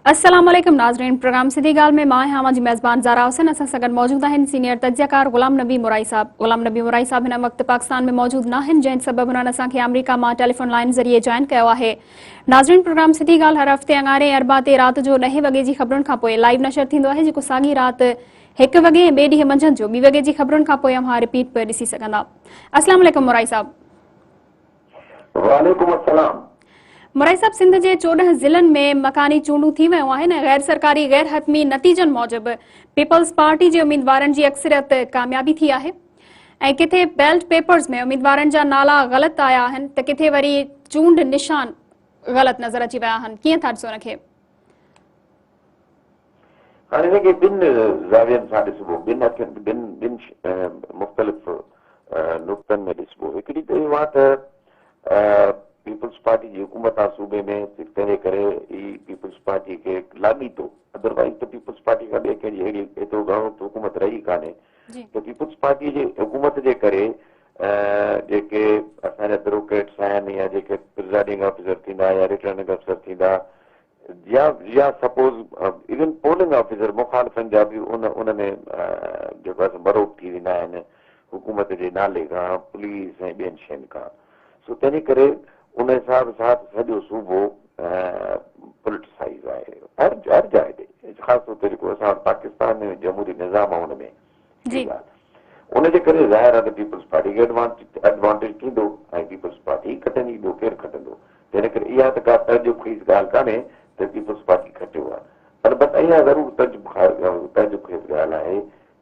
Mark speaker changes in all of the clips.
Speaker 1: अस्सलाम वालेकुम नाज़रीन। प्रोग्राम सिधी गाल में मां हामा जी मेज़बान ज़ारा हुसैन असां सां गॾु मौजूद आहिनि सीनियर तजियाकार गुलाम नबी मुराई साहब। गुलाम नबी मुराई साहब हिन वक़्तु पाकिस्तान में मौजूद न आहिनि, जंहिं सबबु उन्हनि असांखे अमरीका मां टेलीफोन लाइन ज़रिए जॉइन कयो आहे। नाज़रीन, प्रोग्राम सिधी गाल हर हफ़्ते अंगारे अरबा ते राति जो 10 वॻे जी ख़बरुनि खां पोइ लाइव नशर थींदो आहे, जेको साॻी राति 1 वॻे ऐं ॿिए ॾींहुं मंझंदि जो 2 वॻे जी ख़बरुनि खां पोइ अव्हां रिपीट पिया ॾिसी सघंदा। अस्सलाम वालेकुम मुराई साहब।
Speaker 2: वालेकुम अस्सलाम।
Speaker 1: मुराई साहब, सिंध जे 14 ज़िलनि में मकानी चूंडूं थी वियूं आहिनि। गैर सरकारी गैर हतमी नतीजनि मूजिबि पीपल्स पार्टी जे उम्मीदवारनि जी अक्सरियत कामयाबी थी आहे ऐं किथे बैलेट पेपर्स में उम्मीदवारनि जा नाला ग़लति आया आहिनि त किथे वरी चूंड निशान ग़लति नज़र अची विया आहिनि। कीअं था ॾिसो हिनखे?
Speaker 2: हाणे हिनखे ॿिनि ज़ावियनि सां ॾिसबो, ॿिनि मुख़्तलिफ़ नुक़्तनि में ॾिसबो। हिकिड़ी त इहो आहे त पीपल्स पार्टी जी हुकूमत आहे सूबे में, तंहिं करे ही पीपल्स पार्टी खे लाॻीतो, अदरवाइज़ त पीपल्स पार्टी खां ॿिए कंहिंजी अहिड़ी एतिरो घणो हुकूमत रही कान्हे त पीपल्स पार्टी जे हुकूमत जे करे जेके असांजा ब्यूरोक्रेट्स आहिनि या जेके प्रिज़ाइडिंग ऑफिसर थींदा या रिटर्निंग अफसर थींदा या सपोज इवन पोलिंग ऑफिसर मुखालफ़नि जा बि उन में जेको आहे बरोब थी वेंदा आहिनि हुकूमत जे नाले खां, पुलिस ऐं ॿियनि शयुनि खां। सो तंहिं करे उन हिसाब सां सॼो सूबो पोलिटिसाइज़ आहे हर जाइ ते, ख़ासि तौर ते जेको असां पाकिस्तान में जमहूरी निज़ाम आहे हुन में हीअ ॻाल्हि। उनजे करे ज़ाहिर आहे त पीपल्स पार्टी खे एडवांटेज थींदो ऐं पीपल्स पार्टी खटंदी, ॿियो केरु खटंदो। तंहिं करे इहा त का तजुख़ीज़ ॻाल्हि कान्हे त पीपल्स पार्टी खटियो आहे। अलबत् इहा ज़रूरु तजुख़ीज़ ॻाल्हि आहे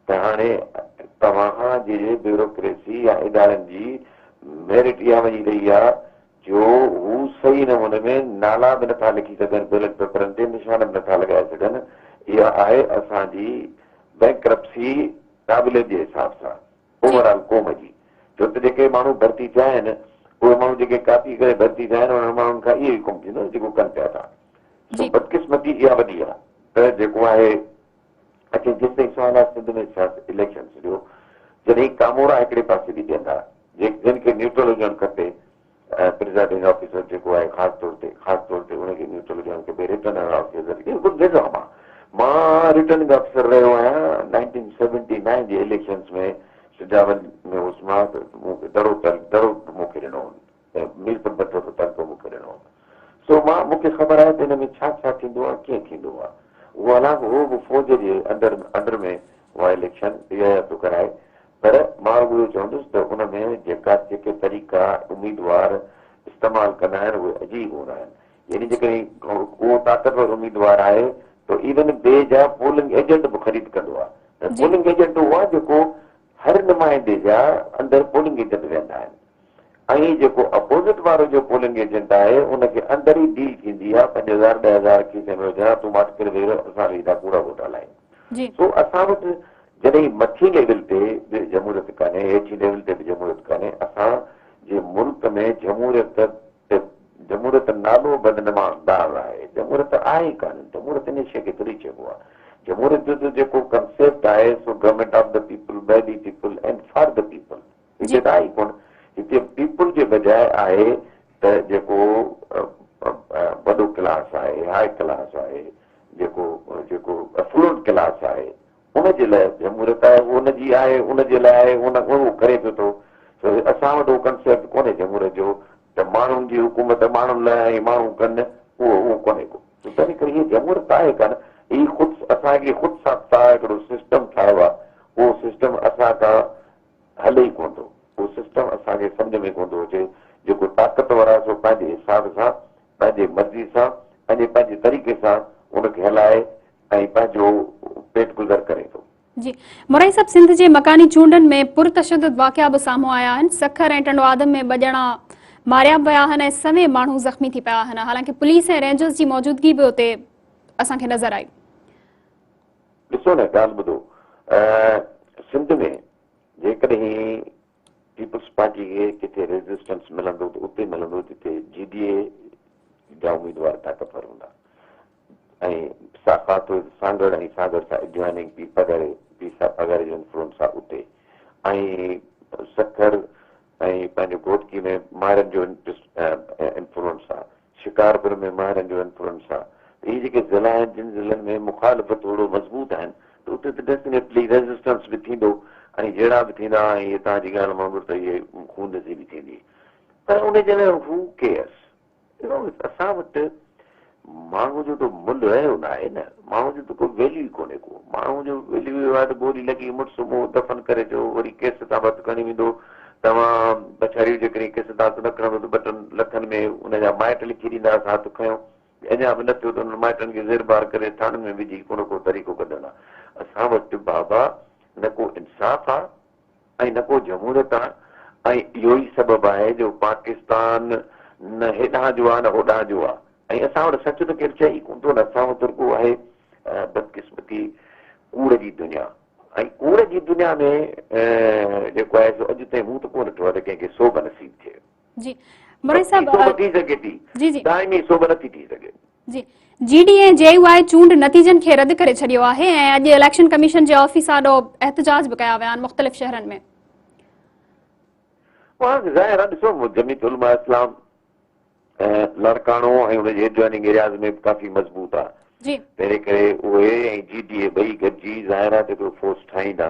Speaker 2: त हाणे तव्हां जे ब्यूरोक्रेसी या इदारनि जी मेरिट इहा वञी रही आहे जो हू सही नमूने में नाला बि नथा लिखी सघनि, बैलेट पेपरनि ते निशान बि नथा लॻाए सघनि। इहा आहे असांजी बैंक्रप्सी क़ाबिलियत जे हिसाब सां ओवरऑल क़ौम जी। छो त जेके माण्हू भर्ती थिया आहिनि उहे माण्हू जेके कापी करे भर्ती थिया आहिनि उन्हनि माण्हुनि खां इहो ई कमु थींदो जेको कनि पिया था। सो बदकिस्मती इहा वॾी आहे त जेको आहे अचे जेसिताईं सवाल आहे सिंध में छा इलेक्शन ॾियो, जॾहिं कामोरा हिकिड़े पासे बि ॾियंदा जिन खे न्यूट्रल हुजणु खपे, प्रिज़ाइडिंग ऑफिसर जेको आहे ख़ासि तौर ते उनखे न्यूट्रल हुजणु खपे, रिटर्निंग ऑफिसर निज़ाम आहे। मां रिटर्निंग ऑफिसर रहियो आहियां 1979 जे इलेक्शन्स में, सिजावन में हुउसि मां त दरो मूंखे ॾिनो मीरपुर बठो तर्क मूंखे ॾिनो। सो मूंखे ख़बर आहे त हिन में छा छा थींदो आहे, कीअं थींदो आहे। उहो हालांकि उहो बि फ़ौज जे अंदर में उहा इलेक्शन इहा थो कराए, पर मां उहो चवंदुसि त उन में जेके तरीक़ा उम्मीदवार इस्तेमालु कंदा आहिनि उहे अजीब हूंदा आहिनि। यानी जेकॾहिं उहो ताक़तवर उम्मीदवार आहे त इवन ॿिए जा पोलिंग एजेंट बि ख़रीद कंदो आहे। पोलिंग एजेंट उहो आहे जेको हर नुमाइंदे जा अंदरि पोलिंग एजेंट वेंदा आहिनि ऐं जेको अपोज़िट वारो जो पोलिंग एजेंट आहे उनखे अंदरि ई डील थींदी आहे 5000 10,000 खीसे में विझा तूं मां करे वेही असां वेंदा कूड़ा वोट हलायूं। सो असां वटि जॾहिं मथी लेवल ते बि जमहूरियत कान्हे, हेठि लेवल ते बि जमहूरियत कान्हे, असां जे मुल्क में जमहूरियत नालो बदनमादार आहे, जमहूरियत आहे ई कान। जमहूरियत इन शइ खे थोरी चइबो आहे। जमहूरियत जो जेको कंसेप्ट आहे सो government of the people, by the people and for the people, हिते त आहे ई कोन। हिते पीपल जे बजाए आहे त जेको वॾो क्लास आहे, हाई क्लास आहे, जेको अफ्लुएंट क्लास आहे, उनजे लाइ जमहूरियत आहे, उनजी आहे, उनजे लाइ आहे, उहो करे पियो थो। असां वटि उहो कंसेप्ट कोन्हे जमहूरियत जो त माण्हुनि जी हुकूमत माण्हुनि लाइ ऐं माण्हू कनि, उहो कोन्हे को। तंहिं करे हीअ जमहूरियत आहे कान, ही असांखे ख़ुदि सां हिकिड़ो सिस्टम ठाहियो आहे, उहो सिस्टम असां खां हले ई कोन थो। उहो सिस्टम असांखे सम्झ में कोन थो अचे। जेको ताक़तवर आहे सो पंहिंजे हिसाब सां, पंहिंजे मर्ज़ी सां, पंहिंजे तरीक़े सां उनखे हलाए ऐं पंहिंजो पेट गुज़र करे थो।
Speaker 1: जी मुराई साहब, सिंध जे मकानी चूंडनि में पुरतशद्दुद वाक़िया बि साम्हूं आया आहिनि। सखर ऐं टंडवादम में 2 ॼणा मारिया बि विया आहिनि ऐं सवे माण्हू ज़ख़्मी थी पिया आहिनि। हालांकि पुलिस ऐं रेंजर्स जी मौजूदगी बि उते असांखे नज़र आई।
Speaker 2: ॾिसो न, ॻाल्हि ॿुधो, सिंध में जेकॾहिं पीपल्स पार्टी खे किथे रेजिस्टेंस मिलंदो त उते मिलंदो जिते GDA जा उम्मीदवार ताक़तवर हूंदा ऐं सांगड़ ऐं सागर सां एडजॉइनिंग पीसागर जो इंफ्लुएंस आहे उते, ऐं सखर ऐं पंहिंजो घोटकी में माहिरनि जो इंफ्लुएंस आहे, शिकारपुर में माहिरनि जो इंफ्लुएंस आहे, ये जेके ज़िला आहिनि जिन ज़िलनि में मुखालिफ़त थोरो मज़बूत आहिनि त उते त डेफिनेटली रेज़िस्टेंस बि थींदो ऐं जहिड़ा बि थींदा ऐं इहे तव्हांजी ॻाल्हि वांगुरु त इहे खूनरेज़ी बि थींदी पर उन जे लाइ हू केयर्स असां वटि माण्हू जो त मुल्ह रहियो न आहे न माण्हू जो त को वैल्यू ई कोन्हे को माण्हू जो वैल्यू आहे त गोरी लॻी मुड़ुस मुंहुं दफ़न करे ॾियो वरी केस तां वटि खणी वेंदो तव्हां पछाड़ियूं जेकॾहिं केस तां न खणंदो त 2 लखनि में उनजा माइट लिखी ॾींदा हथ खयों अञा बि न थियो त उन माइटनि खे ज़ेरबार करे थाणनि में विझी को न को तरीक़ो कढंदा असां वटि बाबा न को इंसाफ़ आहे ऐं न को जमहूरियत आहे ऐं इहो ई सबबु आहे जो पाकिस्तान न हेॾां जो आहे न होॾां जो आहे ऐं असां वटि सच त केरु चई कोन थो न असां वटि रुॻो आहे बदकिस्मती कूड़ जी दुनिया ऐं कूड़ जी दुनिया में जेको आहे सो अॼु ताईं मूं त कोन ॾिठो आहे त कंहिंखे सोभ नसीब थिए
Speaker 1: जी मुरई साहब
Speaker 2: सोभ थी सघे थी
Speaker 1: जी जी
Speaker 2: दाइमी सोभ नथी थी सघे
Speaker 1: जी जीडी ऐं जेयूआई चूंड नतीजनि खे रद्द करे छॾियो आहे ऐं अॼु इलेक्शन कमीशन जे ऑफिस आॾो एहतजाज बि कया विया आहिनि मुख़्तलिफ़ शहरनि में
Speaker 2: ज़ाहिर आहे ॾिसो जमीयत उलमा इस्लाम लड़काणो ऐं हुनजे एडजॉइनिंग एरियाज़ में बि काफ़ी मज़बूत आहे
Speaker 1: जी
Speaker 2: तंहिं करे उहे ऐं जीडीए ॿई गॾिजी ज़ाहिर आहे त हिकिड़ो फोर्स ठाहींदा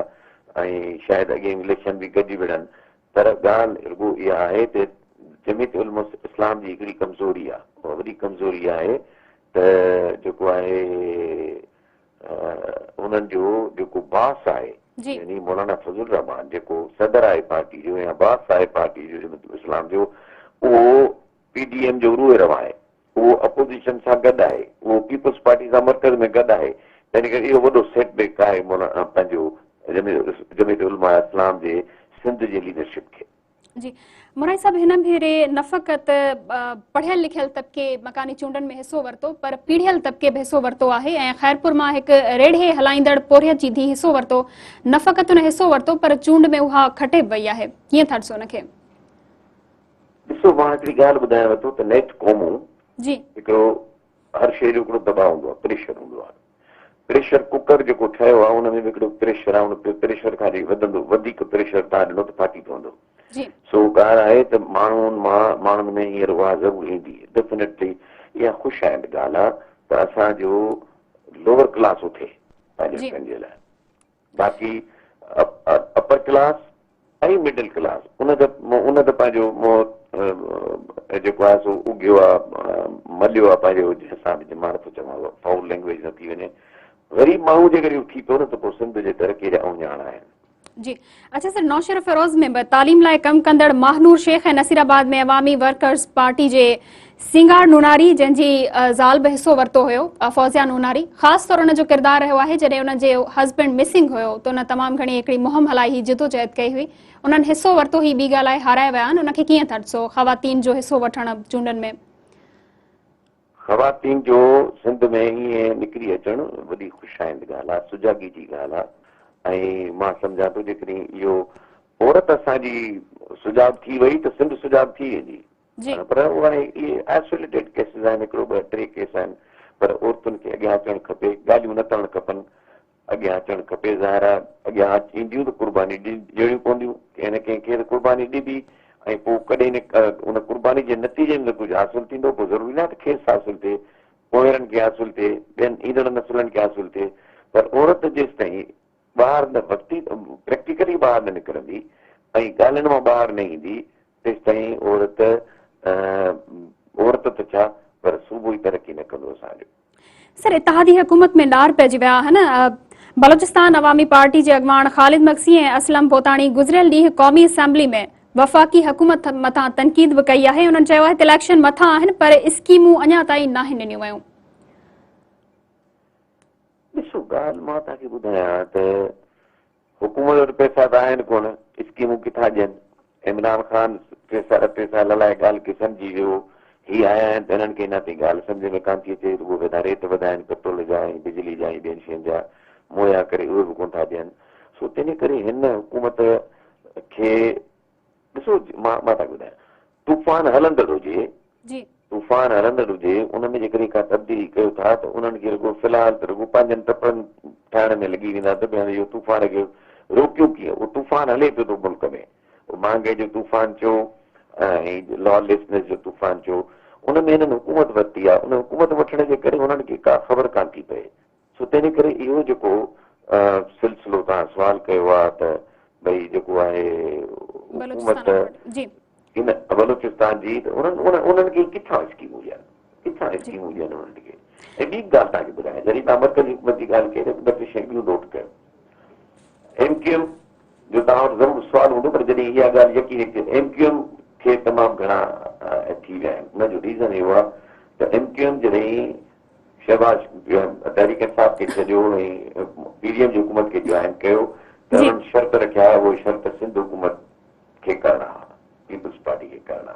Speaker 2: ऐं शायदि अॻे इलेक्शन बि गॾिजी विढ़नि पर ॻाल्हि रुॻो इहा आहे त जमीयत उलमा इस्लाम जी हिकिड़ी कमज़ोरी आहे उहा वॾी कमज़ोरी आहे त जेको आहे उन्हनि जो जेको बास आहे यानी मौलाना फज़लुर रहमान जेको सदर आहे पार्टी जो या बास आहे पार्टी जो जमीयत इस्लाम जो उहो पीडीएम जो रूए रवा आहे उहो अपोज़िशन सां गॾु आहे उहो पीपल्स पार्टी सां मर्कज़ में गॾु आहे तंहिं करे इहो वॾो सेटबैक आहे मौलाना पंहिंजो जमीयत उलमा इस्लाम जे सिंध जे लीडरशिप खे
Speaker 1: जी मुरई साहब हिन भेरे न फ़क़त पढ़ियल लिखियल तबिके मकानी चूंडनि में हिसो वरितो पर पीढ़ियल तबिके बि हिसो वरितो आहे ऐं ख़ैरपुर मां हिकु रेढ़े हलाईंदड़ पोरियत जी धीउ हिसो वरितो न फ़क़त हुन हिसो वरितो पर चूंड में उहा खटे वई आहे कीअं था ॾिसो हुनखे
Speaker 2: ॾिसो मां हिकिड़ी ॻाल्हि ॿुधायांव थो त नेठ क़ौमूं
Speaker 1: जी
Speaker 2: हिकिड़ो हर शइ जो हिकिड़ो दबाव हूंदो आहे प्रेशर हूंदो आहे प्रेशर कुकर जेको ठहियो आहे उन में बि हिकिड़ो प्रेशर आहे उन प्रेशर खां वधंदो वधीक प्रेशर तव्हां ॾिनो त फाटी पवंदो सो ॻाल्हि आहे त माण्हुनि में हींअर उहा ज़रूरु ईंदी डेफिनेटली इहा ख़ुशि ॻाल्हि आहे त असांजो लोअर क्लास उथे पंहिंजे लाइ बाक़ी अपर क्लास ऐं मिडिल क्लास उन त पंहिंजो जेको आहे सो उगियो आहे मलियो आहे पंहिंजो जंहिंसां बि मां नथो चवां फाउल लैंग्वेज न थी वञे ग़रीब माण्हू जे करे थी पियो न त पोइ सिंध जे तरक़ी जा उञाण आहिनि
Speaker 1: जी अच्छा सर नौशर फिरोज में बि तालीम लाइ कमु कंदड़ महानूर शेख ऐं नसीराबाद में अवामी वर्कर्स पार्टी जे सिंगार नूनारी जंहिंजी ज़ाल बि हिसो वरितो हुयो फौज़िया नूनारी ख़ासि तौर हुन जो किरदारु रहियो आहे जॾहिं हुन जो हस्बैंड मिसिंग हुयो त हुन तमामु घणी हिकिड़ी मुहिम हलाई हुई जिदोजहद कई हुई उन्हनि हिसो वरितो ही ॿी ॻाल्हि आहे हाराए विया आहिनि उनखे कीअं था ॾिसो ख़वातीन जो हिसो वठणु चूंडनि में
Speaker 2: ख़वातीन जो सिंध में ईअं निकिरी अचणु वॾी ख़ुशाइंद ॻाल्हि आहे सुजाॻी जी ॻाल्हि आहे ऐं मां सम्झां थो जेकॾहिं इहो औरत असांजी सुजाॻ थी वई त सिंध सुजाॻ थी वेंदी पर उहा इहे आइसोलेटेड केसिस आहिनि हिकिड़ो ॿ टे केस आहिनि पर औरतुनि खे अॻियां अचणु खपे ॻाल्हियूं न करणु खपनि अॻियां अचणु खपे ज़ाहिर आहे अॻियां ईंदियूं त कुर्बानी ॾियणियूं पवंदियूं कंहिं न कंहिंखे त कुर्बानी ॾिबी ऐं पोइ कॾहिं न उन कुर्बानी जे नतीजे में कुझु हासिलु थींदो पोइ ज़रूरी न आहे त खेसि हासिलु थिए पोयरनि खे हासिलु थिए ॿियनि ईंदड़ नसलनि खे हासिलु थिए पर औरत जेसि ताईं ॿाहिरि न वक़्ती प्रैक्टिकली ॿाहिरि न निकिरंदी ऐं ॻाल्हियुनि मां ॿाहिरि न ईंदी तेसि ताईं औरत त छा पर सूबो ई तरक़ी न कंदो असांजो
Speaker 1: सर इत्तेहादी हुकूमत में ॾार पइजी विया आहिनि बलोचिस्तान अवामी पार्टी जे अॻवान ख़ालिद मक्सी ऐं असलम पोताणी गुज़िरियल ॾींहुं क़ौमी असेंबली में वफ़ाक़ी हुकूमत मथां तनक़ीद बि कई आहे उन्हनि चयो आहे त इलेक्शन मथां आहिनि पर स्कीमूं अञा ताईं नाहिनि ॾिनियूं वयूं
Speaker 2: ॾिसो ॻाल्हि मां तव्हांखे ॿुधायां त हुकूमत वटि पैसा त आहिनि कोन स्कीमूं किथां ॾियनि इमरान ख़ान पैसा लाइ ॻाल्हि खे सम्झी वियो ही आया आहिनि त हिननि खे न थी ॻाल्हि सम्झ में कान थी अचे उहे रेट वधाइनि पेट्रोल जा ऐं बिजली जा ऐं ॿियनि शयुनि जा मुहैया करे उहे बि कोन था ॾियनि सो तंहिं करे हिन हुकूमत खे ॾिसो मां तव्हांखे ॿुधायां तूफ़ान हलंदड़ हुजे तूफ़ान हलंदड़ हुजे उन में जेकॾहिं का तब्दीली कयो था त उन्हनि खे रुॻो फ़िलहाल त रुॻो पंहिंजनि टपनि ठाहिण में लॻी वेंदा त भेण इहो तूफ़ान खे रोकियो कीअं उहो तूफ़ान हले पियो थो मुल्क में महांगाई जो तूफ़ान चयो ऐं लॉलेसनेस जो तूफ़ान चयो उनमें हिननि हुकूमत वरिती आहे, उन हुकूमत वठण जे करे हुननि खे का ख़बर कान थी पए। सो तंहिंजे करे इहो जेको सिलसिलो तव्हां सुवाल कयो आहे त भई जेको आहे हुकूमत इन बलूचिस्तान जी, त उन्हनि खे किथां स्कीमूं ॾियनि, किथां स्कीमूं ॾियनि उन्हनि खे। ऐं ॿी ॻाल्हि तव्हांखे ॿुधायां, जॾहिं तव्हां मर्कज़ी हुकूमत जी ॻाल्हि कई त ॿ टे शयूं नोट कयो। MQM जो तव्हां वटि ज़रूरु सुवाल हूंदो, पर जॾहिं इहा ॻाल्हि यकीन कयो MQM खे तमामु घणा थी विया आहिनि। उनजो रीज़न इहो आहे त MQM जॾहिं शहबाज तहरीक इंसाफ खे छॾियो ऐं PDM जी हुकूमत खे जॉइन कयो त उन्हनि शर्त रखिया, उहे शर्त सिंध हुकूमत खे करणा, पीपल्स पार्टी खे करणा।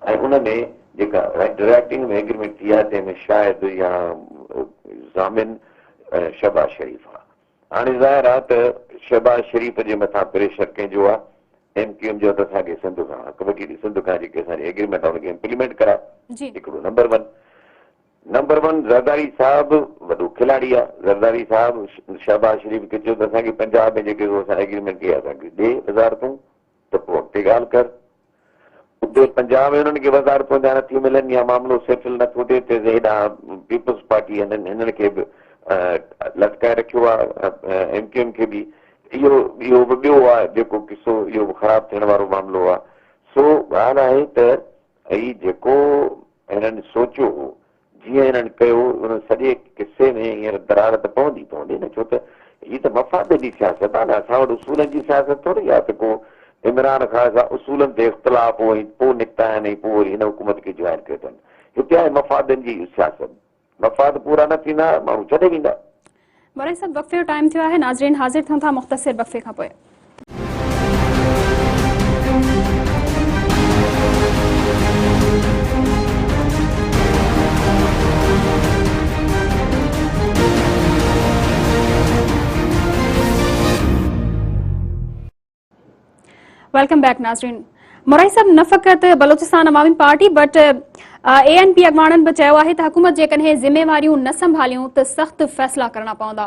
Speaker 2: ऐं उनमें जेका ड्राफ्टिंग में एग्रीमेंट थी आहे तंहिंमें शायदि या ज़ामिन शहबाज शरीफ़ आहे। हाणे ज़ाहिर आहे त शहबाज शरीफ़ जे मथां प्रेशर कंहिंजो आहे, MQM जो, त असांखे सिंध खां हक़ वठी सिंध खां जेके असांजी एग्रीमेंट आहे उनखे इम्प्लीमेंट कराए। हिकिड़ो नंबर 1। नंबर 1, ज़रदारी साहिबु वॾो खिलाड़ी आहे। ज़रदारी साहिबु शहबाज शरीफ़ खे चयो त असांखे पंजाब में जेके असां एग्रीमेंट कई आहे असांखे ॾे वज़ारतूं, त पोइ अॻिते ॻाल्हि कर। उते पंजाब में हुननि खे वज़ारतूं अञा नथियूं मिलनि या मामिलो सेटल नथो थिए त हेॾां पीपल्स पार्टी हिननि खे बि लटकाए रखियो आहे, MQM खे बि। इहो बि ॿियो आहे जेको किसो, इहो बि ख़राबु थियण वारो मामिलो आहे। सो ॻाल्हि आहे त हीउ जेको हिननि सोचियो हो, जीअं हिननि कयो, उन सॼे किसे में हींअर दरार त पवंदी न, छो त हीअ त मफ़ाद जी सियासत आहे न। असां वटि उसूलनि जी सियासत थोरी आहे त को इमरान ख़ान सां उसूलनि ते इख़्तिलाफ़ हो ऐं पोइ निकिता आहिनि ऐं पोइ वरी हिन हुकूमत खे जॉइन कयो अथनि। हिते आहे मफ़ादनि जी सियासत, मफ़ाद पूरा न थींदा माण्हू छॾे वेंदा।
Speaker 1: मोराई साहब, वक़्फ़े जो टाइम थियो आहे, नाज़रीन हाज़िर थियूं था मुख़्तसिर वक़्फ़े खां पोइ। वेलकम बैक नाज़रीन। मोराई साहब, न फ़क़त बलोचिस्तान अवामी पार्टी बट ANP अॻवाननि बि चयो आहे त हुकूमत जेकॾहिं ज़िम्मेवारियूं न संभालियूं त सख़्त फ़ैसिला करणा पवंदा।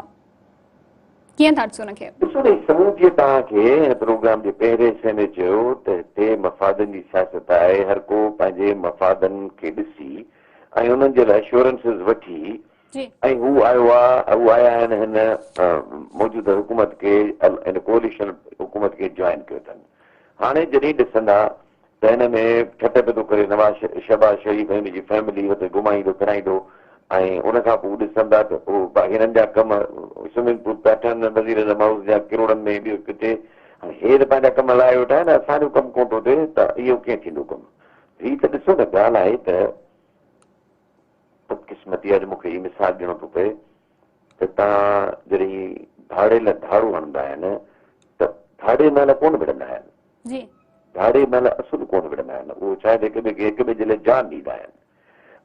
Speaker 1: कीअं था ॾिसो हुनखे?
Speaker 2: ॾिसो न, समूचे तव्हांखे प्रोग्राम जे पहिरें हिसे में चयो त हिते मफ़ादनि जी सियासत आहे। हर को पंहिंजे मफ़ादनि खे ॾिसी ऐं उन्हनि जे लाइ एश्योरेंसिस वठी ऐं हू आया आहिनि हिन मौजूदा हुकूमत खे, हिन कोलिशन हुकूमत खे जॉइन कयो अथनि। हाणे जॾहिं ॾिसंदा त हिन में ठट थो करे शहबाज शरीफ़ ऐं हुनजी फैमिली हुते घुमाईंदो फिराईंदो, ऐं उनखां पोइ ॾिसंदा त पोइ हिननि जा कम स्विमिंग पूल पैटर्न वज़ीर अज़म हाउस जा किरोड़नि में ॿियो किथे, हे त पंहिंजा कम लाइ वेठा आहिनि, असांजो कमु कोन थो थिए त इहो कीअं थींदो कमु। हीअ त ॾिसो न, ॻाल्हि आहे त बदकिस्मती आहे। मूंखे हीअ मिसाल ॾियणो थो पए त तव्हां जॾहिं धाड़े लाइ धाड़ो हणंदा आहिनि त धाड़े महिल कोन विढ़ंदा आहिनि, धाड़े महिल असुल कोन विढ़ंदा आहिनि, उहो शायदि हिक ॿिए जे लाइ जान ॾींदा आहिनि।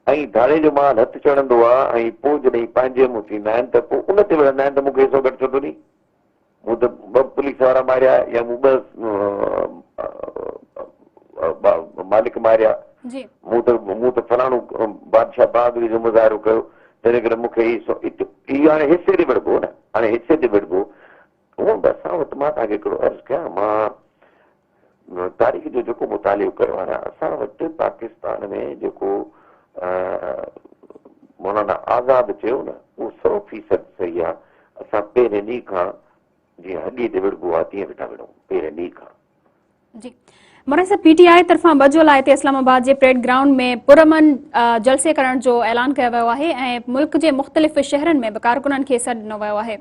Speaker 2: ऐं धाड़े जो माल हथु चढ़ंदो आहे ऐं पोइ जॾहिं पंहिंजे मुंहुं थींदा आहिनि त पोइ उन ते विढ़ंदा आहिनि त मूंखे हिसो घटि छो थो ॾी, मूं त 2 पुलिस वारा मारिया या मूं 2 मालिक मारिया, मूं त फलाणो बादशाह बहादुरी जो मुज़ाहिरो कयो, तंहिं करे मूंखे इहो हाणे हिसे ते विढ़बो न, हाणे हिसे ते विढ़बो। हूअं बि असां वटि, मां तव्हांखे हिकिड़ो अर्ज़ु कयां, मां तारीख़ जो जेको मुतालियो कयो आहे, असां वटि पाकिस्तान में जेको मौलाना आज़ाद चयो न, उहो 100% सही आहे। असां पहिरें ॾींहं खां जीअं हॾीअ ते विढ़बो आहे तीअं वेठा विढ़ूं, पहिरें ॾींहं खां।
Speaker 1: जी मोराई साहब, PTI तरफ़ां 2 जुलाई ते इस्लामाबाद जे परेड ग्राउंड में पुरअमन जलसे करण जो ऐलान कयो वियो आहे ऐं मुल्क जे मुख़्तलिफ़ शहरनि में बि कारकुननि खे सॾु ॾिनो वियो आहे।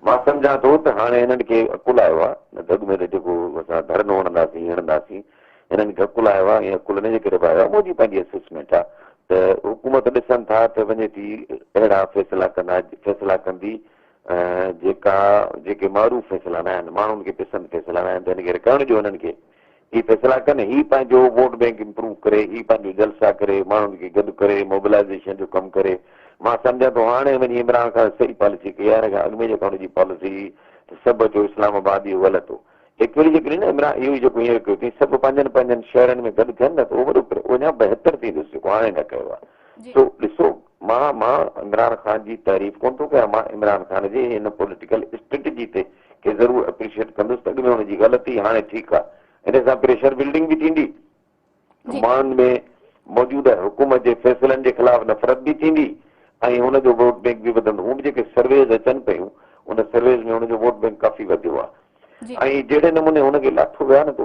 Speaker 2: मां सम्झां थो त हाणे हिननि खे अकुल आयो आहे, न त अॻु में त जेको असां धरनो हणंदासीं हिननि खे अकुल आयो आहे। ऐं अकुल हिनजे करे बि आयो आहे, मुंहिंजी पंहिंजी असेसमेंट आहे त हुकूमत ॾिसनि था त वञे थी अहिड़ा फ़ैसिला कंदी जेके मारूफ़ फ़ैसिला न आहिनि, माण्हुनि खे पसंदि फ़ैसिला न आहिनि, त हिन करे करण जो हिननि खे ही फ़ैसिला कनि। ही पंहिंजो वोट बैंक इम्प्रूव करे, ही पंहिंजो जलसा करे, माण्हुनि खे गॾु करे, मोबिलाइज़ेशन जो कमु करे। मां सम्झां थो हाणे वञी इमरान खान सही पॉलिसी कई आहे, अॻु में जेका हुनजी पॉलिसी सभु जो इस्लामाबाद इहो ग़लति हो। हिकु वरी जेकॾहिं न इमरान इहो जेको हींअर कयो अथई, सभु पंहिंजनि शहरनि में गॾु थियनि न त उहो वॾो अञा बहितर थींदुसि, जेको हाणे न कयो आहे। सो ॾिसो, मां इमरान खान जी तारीफ़ कोन थो कयां, मां इमरान खान जे हिन पॉलिटिकल स्ट्रेटजी ते के ज़रूरु अप्रिशिएट कंदुसि। अॻु में हुनजी ग़लती, हाणे ठीकु आहे, हिन सां प्रेशर बिल्डिंग बि थींदी माण्हुनि में मौजूदा हुकूमत जे फ़ैसिलनि जे ख़िलाफ़ नफ़रत बि थींदी ऐं हुनजो वोट बैंक बि वधंदो। हू बि जेके सर्वेज अचनि पियूं उन सर्वेज में हुनजो वोट बैंक काफ़ी वधियो आहे ऐं जहिड़े नमूने हुनखे लाथो वियो आहे न त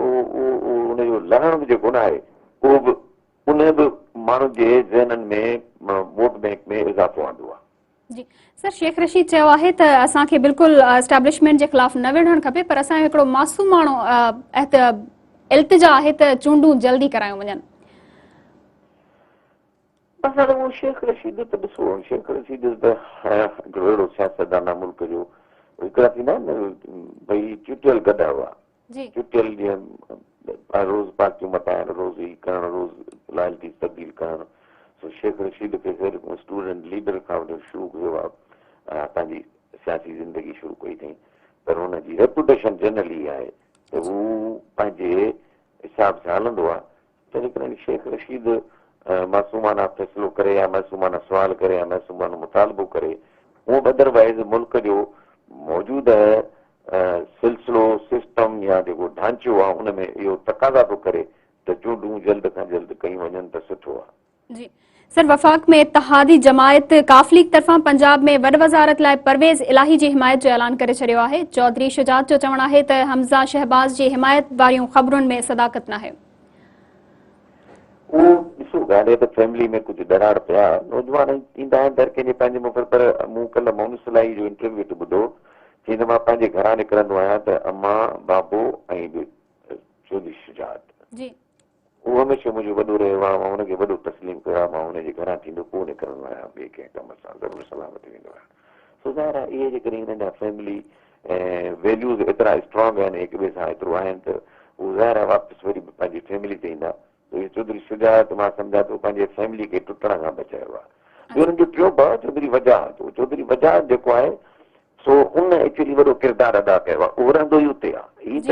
Speaker 2: हुनजो लहण बि जेको न आहे उहो बि उन बि माण्हू जे ज़हननि में वोट बैंक में इज़ाफ़ो आंदो आहे।
Speaker 1: जी सर, शेख रशीद चयो आहे त असांखे बिल्कुलु एस्टेब्लिशमेंट जे ख़िलाफ़ न विढ़णु खपे, पर असांजो हिकिड़ो मासूम माण्हू इल्तिजा आहे त चूंडूं जल्दी करायूं वञनि।
Speaker 2: असां उहो शेख रशीद त ॾिसो, शेख रशीद त अहिड़ो सियासतदान मुल्क जो हिकिड़ा थींदा आहिनि न भई चुटियल गॾा हुआ, चुटियल जीअं रोज़ पार्टियूं मटाइण, रोज़ ई करणु, रोज़ लॉयल्टी तब्दील करणु। सो शेख रशीद खे स्टूडेंट लीडर खां वठी शुरू कयो आहे, पंहिंजी सियासी ज़िंदगी शुरू कई अथई, पर हुनजी रेपुटेशन जनरली आहे त हू पंहिंजे हिसाब सां हलंदो आहे। तंहिं करे शेख रशीद मासूमाना फ़ैसिलो करे या मासूमाना सुवाल करे या मासूमाना मुतालबो करे, उहो अदरवाइज़ मुल्क जो मौजूदा सिलसिलो सिस्टम या जेको ढांचो आहे उन में इहो तक़ाज़ा थो करे त चूंडूं जल्द खां जल्द कयूं वञनि त सुठो आहे।
Speaker 1: जी सर, वफ़ाक़ में इत्तेहादी जमायत काफ़लीग तरफ़ां पंजाब में वॾ वज़ारत लाइ परवेज़ इलाही जी हिमायत जो ऐलान करे छॾियो आहे। चौधरी शुजात जो चवणु आहे त हमज़ा शहबाज़ जी हिमायत वारियूं ख़बरुनि में सदाकत न आहे।
Speaker 2: उहो ॾिसो ॻाल्हि त फैमिली में कुझु दरार पिया, नौजवान ईंदा आहिनि दर कंहिंजे पंहिंजे मुफ़र, पर मूं कल्ह मोहम्मद सलाई जो इंटरव्यू ते ॿुधो चई त मां पंहिंजे घरां निकिरंदो आहियां त अम्मा बाबो ऐं चौधरी शुजात उहो हमेशह मुंहिंजो वॾो रहियो आहे, मां हुनखे वॾो तस्लीम कयो आहे, मां हुनजे घरां थींदो पोइ निकिरंदो आहियां, ॿिए कंहिं कम सां ज़रूरु सलामत वेंदो आहियां। सो ज़ाहिर आहे इहे जेकॾहिं हिननि जा फैमिली वैल्यूज़ एतिरा स्ट्रॉन्ग आहिनि, हिक ॿिए सां एतिरो आहिनि त हू ज़ाहिर आहे वापसि वरी पंहिंजी फैमिली ते ईंदा। चौधरी शुजात मां सम्झा थो पंहिंजे फैमिली खे टुटण खां बचायो आहे। हुननि जो टियों भाउ चौधरी वजाहत, चौधरी वजाहत जेको आहे सो उन एक्चुअली वॾो किरदारु अदा कयो आहे, उहो रहंदो ई उते आहे। हीअ त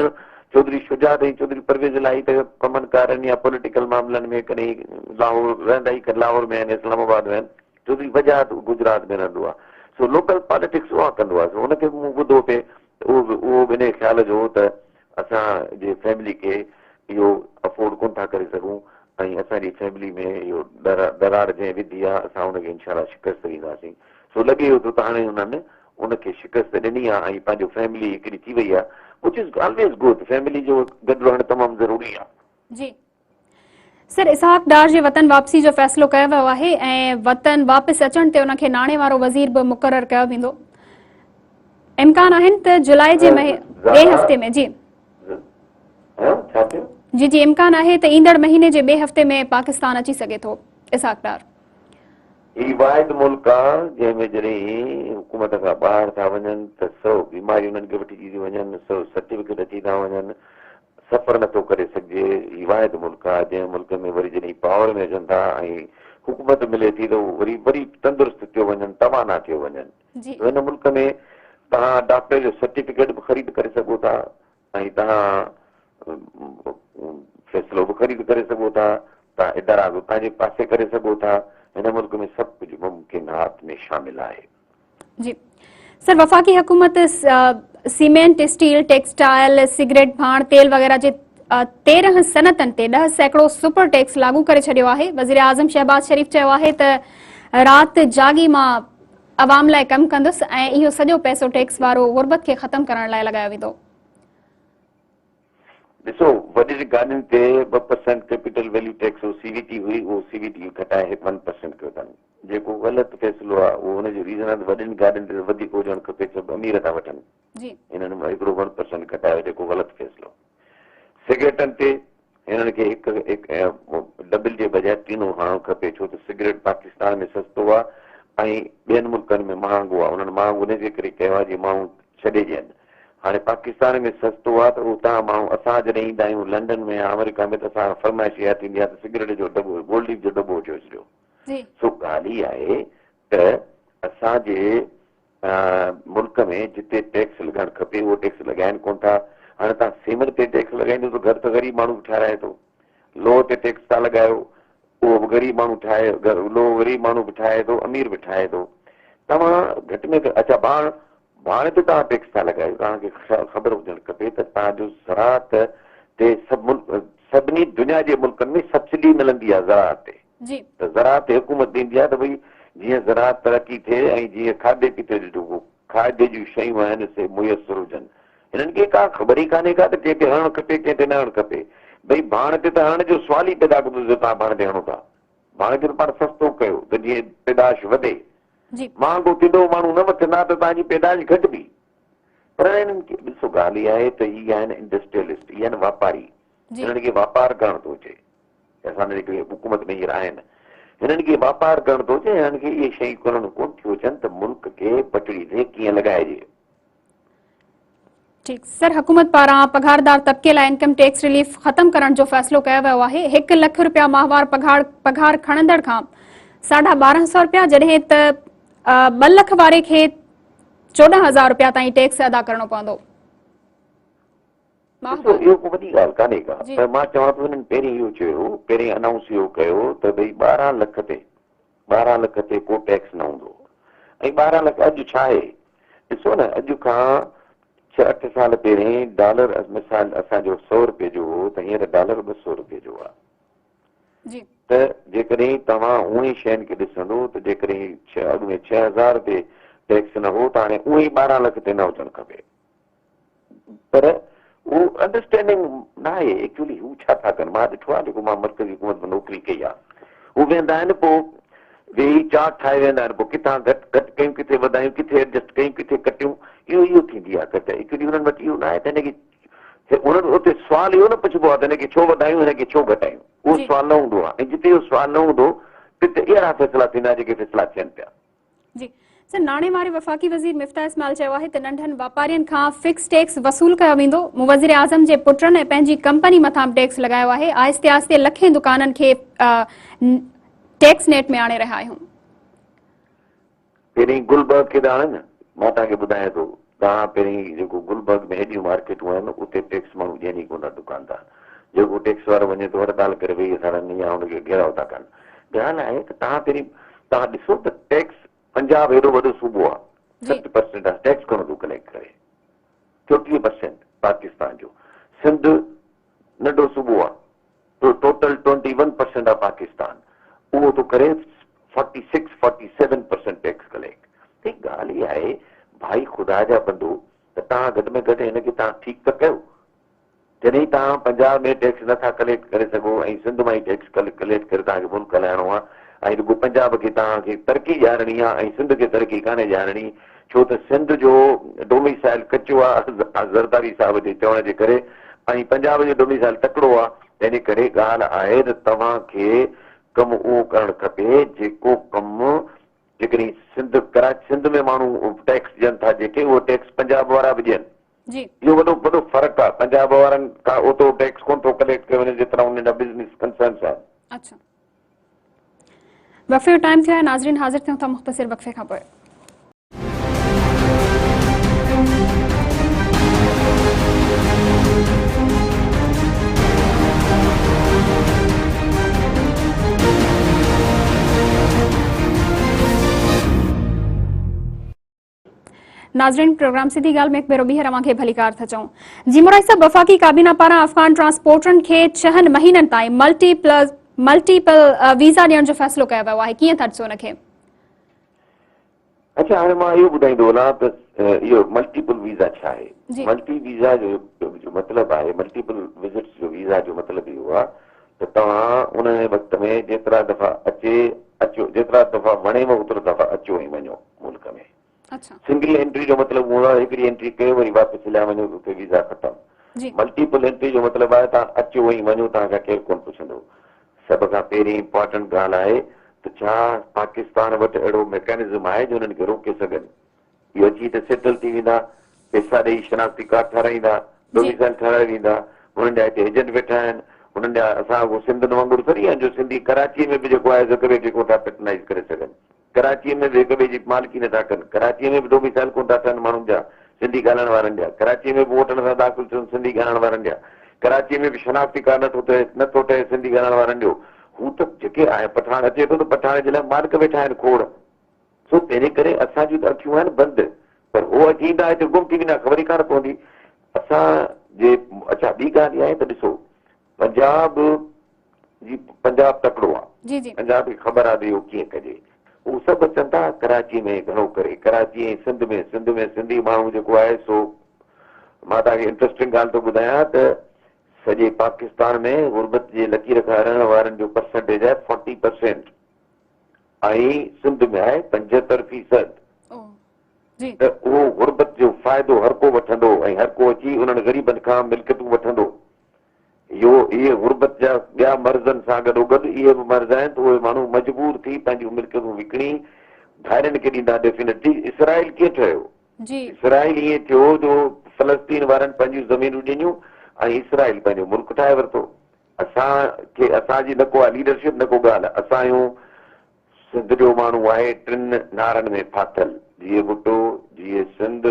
Speaker 2: चौधरी शुजात ऐं चौधरी परवेज़ इलाही त कमनि कारनि या पॉलिटिकल मामलनि में कॾहिं लाहौर रहंदा ई लाहौर में आहिनि, इस्लामाबाद में आहिनि। चौधरी वजाहत गुजरात में रहंदो आहे, सो लोकल पॉलिटिक्स उहा कंदो आहे। हुनखे मूं ॿुधो पिए उहो बि इन ख़्याल जो त असांजे फैमिली खे इहो अफोर्ड कोन था करे सघूं ऐं असांजी फैमिली में इहो दरार जंहिं विधी आहे असां हुनखे इनशाला शिकस्त ॾींदासीं। सो लॻे थो त हाणे हुननि उनखे शिकस्त ॾिनी आहे ऐं पंहिंजो फैमिली हिकिड़ी थी वई आहे, which is always good. Family जो गॾु रहणु तमामु ज़रूरी आहे।
Speaker 1: जी सर, इसहाक डार जे वतन वापसी जो फ़ैसिलो कयो वियो आहे ऐं वतन वापसि अचण ते उनखे नाणे वारो वज़ीर बि मुक़ररु कयो वेंदो। इम्कान आहिनि त जुलाई जे ॿिए हफ़्ते में जी इम्कान आहे त ईंदड़ महीने जे ॿिए हफ़्ते में पाकिस्तान अची सघे थो इसहाक डार।
Speaker 2: ही वाहिद मुल्क आहे जंहिंमें जॾहिं हुकूमत खां ॿाहिरि था वञनि त 100 बीमारियूं उन्हनि खे वठी थी वञनि, 100 सर्टिफिकेट अची था वञनि, सफ़र नथो करे सघिजे। ही वाहिद मुल्क आहे जंहिं मुल्क में वरी जॾहिं पावर में अचनि था ऐं हुकूमत मिले थी त वरी वरी तंदुरुस्त थियो वञनि, तवाना थियो वञनि। हिन मुल्क में तव्हां डॉक्टर जो सर्टिफिकेट बि ख़रीद करे सघो था ऐं तव्हां फ़ैसिलो बि ख़रीद करे सघो था, तव्हां इदारा बि पंहिंजे पासे करे सघो था। हिन मुल्क में सभु कुझु मुमकिनात में शामिल आहे।
Speaker 1: जी सर, वफ़ाक़ी हुकूमत सीमेंट, स्टील, टेक्सटाइल, सिगरेट, भाण, तेल वग़ैरह जे 13 सनतनि ते 10 सैकड़ो सुपर टैक्स लागू करे छॾियो आहे। वज़ीर आज़म शहबाज शरीफ़ चयो आहे त राति जागी मां अवाम लाइ कमु कंदुसि ऐं इहो सॼो पैसो टैक्स वारो गुरबत खे ख़तमु करण लाइ लॻायो वेंदो।
Speaker 2: ॾिसो, वॾी गाॾियुनि ते 2% कैपिटल वैल्यू टैक्स सीवीटी हुई, उहो सीवीटी घटाए 1% कयो अथनि, जेको ग़लति फ़ैसिलो आहे। उहो हुनजो रीज़न आहे त वॾियुनि गाॾियुनि ते वधीक हुजणु खपे, सभु अमीर था वठनि, हिननि मां हिकिड़ो 1% घटायो, जेको ग़लति फ़ैसिलो। सिगरेटनि ते हिननि खे हिकु डबल जे बजाए 3 हणणु खपे, छो त सिगरेट पाकिस्तान में सस्तो आहे ऐं ॿियनि मुल्कनि में महांगो आहे। उन्हनि महांगो इनजे करे कयो आहे जीअं माण्हू छॾे ॾियनि। हाणे पाकिस्तान में सस्तो आहे त उतां माण्हू, असां जॾहिं ईंदा आहियूं लंडन में या अमेरिका में त असां फरमाइश इहा थींदी आहे त सिगरेट जो दॿो, गोल्ड जो दॿो वठी अचिजो। सो ॻाल्हि ई आहे त असांजे मुल्क में जिते टैक्स लॻणु खपे उहो टैक्स लॻाइनि कोन था। हाणे तव्हां सीमेंट ते टैक्स लॻाईंदो त घर त ग़रीब माण्हू बि ठाराए थो, लोह ते टैक्स था लॻायो, उहो बि ग़रीब माण्हू ठाहे, लोह ग़रीब माण्हू बि ठाहे थो, अमीर बि ठाहे थो। तव्हां घटि में घटि, अच्छा भाण ते तव्हां टैक्स था लॻायो, तव्हांखे ख़बर हुजणु खपे त तव्हांजो ज़राअत ते सभिनी दुनिया जे मुल्कनि में सब्सिडी मिलंदी आहे ज़राअत ते
Speaker 1: जी
Speaker 2: त ज़राअत ते हुकूमत ॾींदी आहे त भई जीअं ज़राअत तरक़ी थिए ऐं जीअं खाधे पीते जो खाधे जूं शयूं आहिनि से मुयसर हुजनि हिननि खे का ख़बर ई कान्हे का त कंहिंखे हणणु खपे कंहिंखे न हणणु खपे भई भाण ते त हणण जो सुवाल ई पैदा कंदो जो तव्हां भाण ते हणो था भाण खे त पाण सस्तो कयो त जीअं पैदाश वधे
Speaker 1: जी
Speaker 2: महांगो थींदो माण्हू न वठंदा त तव्हांजी पैदाश घटिबी पर हिननि खे ॾिसो ॻाल्हि इहा आहे त इहे आहिनि इंडस्ट्रियलिस्ट इहे आहिनि वापारी
Speaker 1: जी
Speaker 2: हिननि खे वापार करणु थो अचे असांजे हिकिड़े हुकूमत में हींअर आहिनि हिननि खे वापार करणु थो अचे हिननि खे इहे शयूं करणु कोन थियूं अचनि त मुल्क खे पटड़ी ते कीअं लॻाइजे
Speaker 1: ठीक सर हुकूमत पारां पघारदार तबके लाइ इनकम टैक्स रिलीफ खत्म करण जो फैसलो कयो वियो आहे 1 लख रुपया माहवार पघार खणंदड़ खां 1250 रुपया जॾहिं त 2 लख वारे खे 14,000 रुपया ताईं टैक्स अदा करणो पवंदो
Speaker 2: ॾिसो इहो को वॾी ॻाल्हि कान्हे का पर मां चवां थो हिननि पहिरीं इहो चयो पहिरीं अनाउंस इहो कयो त भई 12 लख ते को टैक्स न हूंदो ऐं 12 लख अॼु छा आहे ॾिसो न अॼु खां 6-8 साल पहिरीं डॉलर मिसाल असांजो 100 रुपए जो हो त हींअर डॉलर 200 रुपए जो आहे त जेकॾहिं तव्हां उहे शयुनि खे ॾिसंदो त जेकॾहिं अॻु में 6,000 ते टैक्स न हो त हाणे उहे 12 लख ते न हुजणु खपे पर उहो अंडरस्टैंडिंग न आहे एक्चुअली हू छा था कनि मां ॾिठो आहे जेको मां मर्कज़ी हुकूमत में नौकिरी कई आहे हू वेंदा आहिनि पोइ वेही चार्ट ठाहे वेंदा आहिनि पोइ किथां घटि कयूं किथे वधायूं किथे एडजस्ट कयूं किथे कटियूं इहो थींदी आहे घटि एक्चुअली हुननि वटि इहो न आहे त हिनखे उन्हनि उते सुवाल इहो न पुछिबो आहे त हिनखे छो वधायूं हिनखे छो घटायूं उहो सुवाल न हूंदो आहे ऐं जिते इहो सुवाल न हूंदो तिते अहिड़ा फ़ैसिला थींदा जेके फ़ैसिला थियनि पिया
Speaker 1: जी सर नाणे वारे वफ़ाक़ी वज़ीर मिफ्ता इस्माइल चयो आहे त नंढनि वापारियुनि खां फिक्स टैक्स वसूल कयो वेंदो वज़ीर आज़म जे पुटनि ऐं पंहिंजी कंपनी मथां टैक्स लॻायो आहे आहिस्ते आहिस्ते लखे दुकाननि खे टैक्स नेट में आणे रहिया आहियूं
Speaker 2: पहिरीं गुलबर्ग खे ॼाणनि मां तव्हांखे ॿुधायां थो तव्हां पहिरीं जेको गुलबर्ग में हेॾियूं मार्केटूं आहिनि उते टैक्स माण्हू ॾियनि ई कोन था दुकानदार जेको टैक्स वारो वञे थो हड़ताल करे वेही असां या हुनखे घेराव था कनि ॻाल्हि आहे त तव्हां पहिरीं तव्हां ॾिसो त टैक्स पंजाब हेॾो वॾो सूबो आहे 7% आहे टैक्स कोन थो कलेक्ट करे 34% पाकिस्तान जो सिंध नंढो सूबो आहे टोटल 21% आहे पाकिस्तान उहो थो करे 46-47% टैक्स कलेक्ट त ॻाल्हि इहा आहे भाई ख़ुदा जा बंदो त तव्हां घटि में घटि हिनखे तव्हां ठीकु त कयो जॾहिं तव्हां पंजाब में टैक्स नथा कलेक्ट करे सघो ऐं सिंध मां ई टैक्स कलेक्ट करे तव्हांखे मुल्क हलाइणो आहे ऐं रुगो पंजाब खे तव्हांखे तरक़ी ॾियारणी आहे ऐं सिंध खे तरक़ी कान्हे ॾियारणी छो त सिंध जो डोमिसाइल कचो आहे ज़रदारी साहिब जे चवण जे करे ऐं पंजाब जो डोमिसाइल तकिड़ो आहे इन करे ॻाल्हि आहे त तव्हांखे कमु उहो करणु खपे जेको कमु जेकॾहिं सिंध में माण्हू टैक्स ॾियनि था जेके उहो टैक्स पंजाब वारा बि ॾियनि इहो वॾो फ़र्क़ु आहे पंजाब वारनि खां ओतिरो टैक्स कोन थो कलेक्ट कयो वञे जेतिरा उन जा बिज़नेस कंसर्न्स आहिनि
Speaker 1: अच्छा वक़्फ़े जो टाइम थियो आहे नाज़रीन हाज़िर थियूं था मुख़्तसिर वक़्फ़े खां पोइ नाज़रीन प्रोग्राम सिधी ॻाल्हि में हिकु भेरो ॿीहर अव्हांखे भली कार था चऊं जी मुराद साहब वफ़ाक़ी काबीना पारां अफ़गान ट्रांसपोर्टरनि खे 6 महीननि ताईं मल्टीपल वीज़ा ॾियण जो फ़ैसिलो कयो वियो आहे कीअं था ॾिसो हुनखे
Speaker 2: अच्छा हाणे मां इहो ॿुधाईंदो वञा त इहो मल्टीपल वीज़ा छा आहे मल्टी वीज़ा जो मतिलबु आहे मल्टीपल विज़िट्स जो वीज़ा जो मतिलबु इहो आहे त तव्हां उन वक़्त में जेतिरा दफ़ा अचो जेतिरा दफ़ा वणेव ओतिरो दफ़ा अचो ऐं वञो मुल्क में सिंगल एंट्री जो मतिलबु हूंदो आहे हिकिड़ी एंट्री कयो वरी वापसि हलिया वञो उते वीज़ा ख़तमु मल्टीपल एंट्री जो मतिलबु आहे तव्हां अचो ऐं वञो तव्हांखां केरु कोन पुछंदो सभ खां पहिरीं इम्पोर्टेंट ॻाल्हि आहे त छा पाकिस्तान वटि अहिड़ो मैकेनिज़म आहे जो हुननि खे रोके सघनि इहो अची त सेटल थी वेंदा पैसा ॾेई शनाख़्ती कार्ड ठाराईंदा डोमिसाइल ठाराए ॾींदा हुननि जा हिते एजेंट वेठा आहिनि हुननि जा असां उहो सिंध वांगुरु थोरी आहे जो सिंधी कराचीअ में बि जेको आहे हिक ॿिए खे कोन था पैटर्नाइज़ करे सघनि कराचीअ में बि हिक ॿिए जी मालिकी नथा कनि कराचीअ में बि डोमिसाइल कोन था थियनि माण्हुनि जा सिंधी ॻाल्हाइण वारनि जा कराचीअ में बि वोटनि सां दाख़िल थियनि सिंधी ॻाल्हाइण वारनि जा कराचीअ में बि शनाख़्ती कार्ड नथो ठहे सिंधी ॻाल्हाइण वारनि जो हू त जेके आहे पठाण अचे थो त पठाण जे लाइ मालिक वेठा आहिनि खोड़ सो तंहिं करे असांजूं त अखियूं आहिनि बंदि पर उहो अची ईंदा हिते गुम थी वेंदा ख़बर ई कान पवंदी असांजे अच्छा ॿी ॻाल्हि इहा आहे त ॾिसो पंजाब तकड़ो आहे,
Speaker 1: जी जी
Speaker 2: पंजाब खे ख़बर आहे त इहो कीअं कजे। उहे सभु अचनि था कराची में घणो करे, कराची ऐं सिंध में सिंधी माण्हू जेको आहे सो मां तव्हांखे इंट्रस्टिंग ॻाल्हि थो ॿुधायां त सॼे पाकिस्तान में गुरबत जे लकीर खां रहण वारनि जो परसेंटेज आहे 40% ऐं सिंध में आहे 75%।
Speaker 1: जी
Speaker 2: त उहो गुरबत जो फ़ाइदो हर को वठंदो ऐं हर को अची उन्हनि ग़रीबनि खां मिल्कियतूं वठंदो। इहे गुरबत जा ॿिया मर्ज़नि सां गॾोगॾु इहे बि मर्ज़ आहिनि त उहे माण्हू मजबूर थी पंहिंजूं मिल्कियतूं विकिणी ॿाहिरनि खे ॾींदा। डेफिनेटली इसराइल कीअं ठहियो? इसराइल ईअं थियो जो फ़लस्तीन वारनि पंहिंजूं ज़मीनूं ॾिनियूं ऐं इसराइल पंहिंजो मुल्क ठाहे वरितो। असांखे असांजी न को आहे लीडरशिप, न को ॻाल्हि। असांजो सिंध जो माण्हू आहे 3 नारनि में फाथल, जीअं भुट्टो, जीअं सिंध,